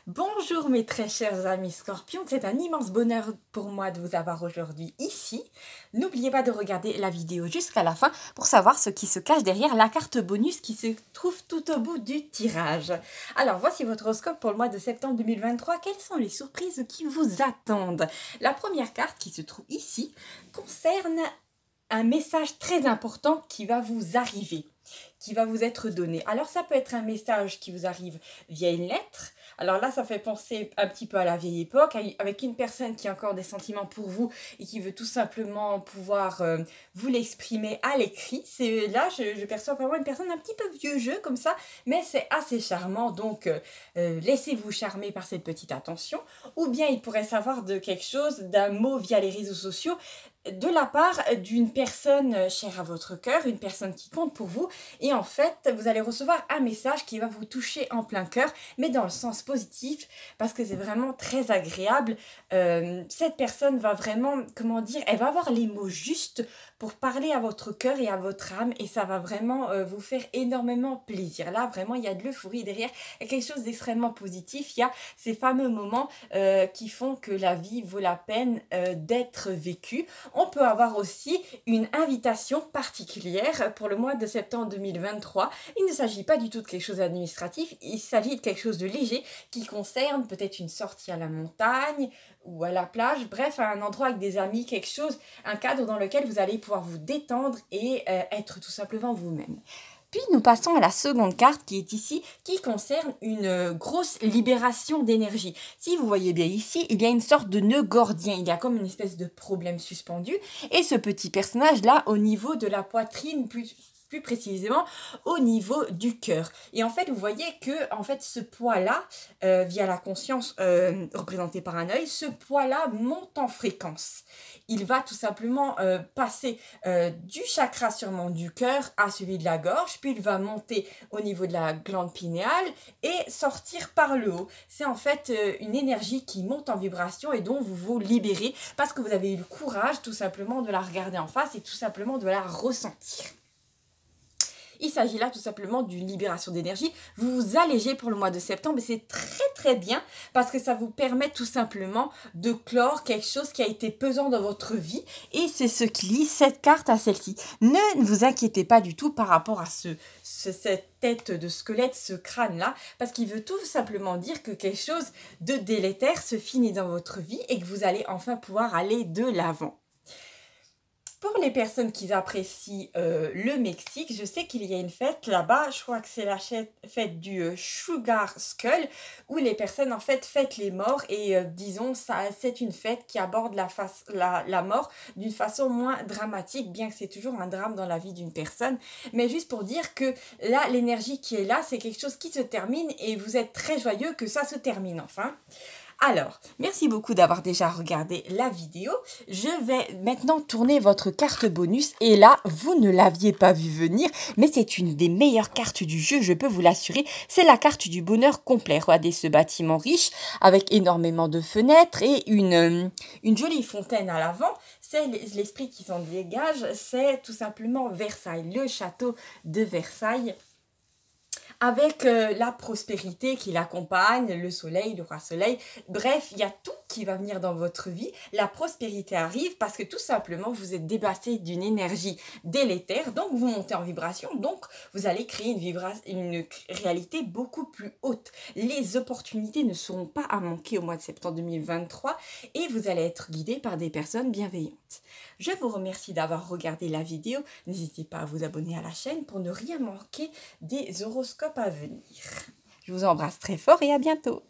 Bonjour mes très chers amis Scorpions, c'est un immense bonheur pour moi de vous avoir aujourd'hui ici. N'oubliez pas de regarder la vidéo jusqu'à la fin pour savoir ce qui se cache derrière la carte bonus qui se trouve tout au bout du tirage. Alors voici votre horoscope pour le mois de septembre 2023. Quelles sont les surprises qui vous attendent? La première carte qui se trouve ici concerne un message très important qui va vous arriver, qui va vous être donné. Alors ça peut être un message qui vous arrive via une lettre. Alors là, ça fait penser un petit peu à la vieille époque, avec une personne qui a encore des sentiments pour vous et qui veut tout simplement pouvoir vous l'exprimer à l'écrit. Là, je perçois vraiment une personne un petit peu vieux jeu comme ça, mais c'est assez charmant. Donc, laissez-vous charmer par cette petite attention. Ou bien il pourrait savoir de quelque chose, d'un mot via les réseaux sociaux, de la part d'une personne chère à votre cœur, une personne qui compte pour vous. Et en fait, vous allez recevoir un message qui va vous toucher en plein cœur, mais dans le sens positif, parce que c'est vraiment très agréable. Cette personne va vraiment, comment dire, elle va avoir les mots justes pour parler à votre cœur et à votre âme, et ça va vraiment vous faire énormément plaisir. Là, vraiment, il y a de l'euphorie derrière, il y a quelque chose d'extrêmement positif. Il y a ces fameux moments qui font que la vie vaut la peine d'être vécue. On peut avoir aussi une invitation particulière pour le mois de septembre 2023. Il ne s'agit pas du tout de quelque chose d'administratif, il s'agit de quelque chose de léger qui concerne peut-être une sortie à la montagne ou à la plage, bref, à un endroit avec des amis, quelque chose, un cadre dans lequel vous allez pouvoir vous détendre et être tout simplement vous-même. Puis nous passons à la seconde carte qui est ici, qui concerne une grosse libération d'énergie. Si vous voyez bien ici, il y a une sorte de nœud gordien, il y a comme une espèce de problème suspendu. Et ce petit personnage-là, au niveau de la poitrine, plus précisément au niveau du cœur. Et en fait, vous voyez que en fait, ce poids-là, via la conscience représentée par un œil, ce poids-là monte en fréquence. Il va tout simplement passer du chakra sûrement du cœur à celui de la gorge, puis il va monter au niveau de la glande pinéale et sortir par le haut. C'est en fait une énergie qui monte en vibration et dont vous vous libérez parce que vous avez eu le courage tout simplement de la regarder en face et tout simplement de la ressentir. Il s'agit là tout simplement d'une libération d'énergie. Vous vous allégez pour le mois de septembre et c'est très bien parce que ça vous permet tout simplement de clore quelque chose qui a été pesant dans votre vie et c'est ce qui lie cette carte à celle-ci. Ne vous inquiétez pas du tout par rapport à cette tête de squelette, ce crâne-là, parce qu'il veut tout simplement dire que quelque chose de délétère se finit dans votre vie et que vous allez enfin pouvoir aller de l'avant. Pour les personnes qui apprécient le Mexique, je sais qu'il y a une fête là-bas, je crois que c'est la fête du Sugar Skull, où les personnes en fait fêtent les morts et disons, c'est une fête qui aborde la mort d'une façon moins dramatique, bien que c'est toujours un drame dans la vie d'une personne, mais juste pour dire que là, l'énergie qui est là, c'est quelque chose qui se termine et vous êtes très joyeux que ça se termine enfin. Alors, merci beaucoup d'avoir déjà regardé la vidéo. Je vais maintenant tourner votre carte bonus. Et là, vous ne l'aviez pas vu venir, mais c'est une des meilleures cartes du jeu, je peux vous l'assurer. C'est la carte du bonheur complet. Regardez ce bâtiment riche avec énormément de fenêtres et une jolie fontaine à l'avant. C'est l'esprit qui s'en dégage. C'est tout simplement Versailles, le château de Versailles, avec la prospérité qui l'accompagne, le soleil, le roi soleil. Bref, il y a tout qui va venir dans votre vie. La prospérité arrive parce que tout simplement, vous êtes dépassé d'une énergie délétère, donc vous montez en vibration, donc vous allez créer une réalité beaucoup plus haute. Les opportunités ne seront pas à manquer au mois de septembre 2023 et vous allez être guidé par des personnes bienveillantes. Je vous remercie d'avoir regardé la vidéo. N'hésitez pas à vous abonner à la chaîne pour ne rien manquer des horoscopes à venir. Je vous embrasse très fort et à bientôt.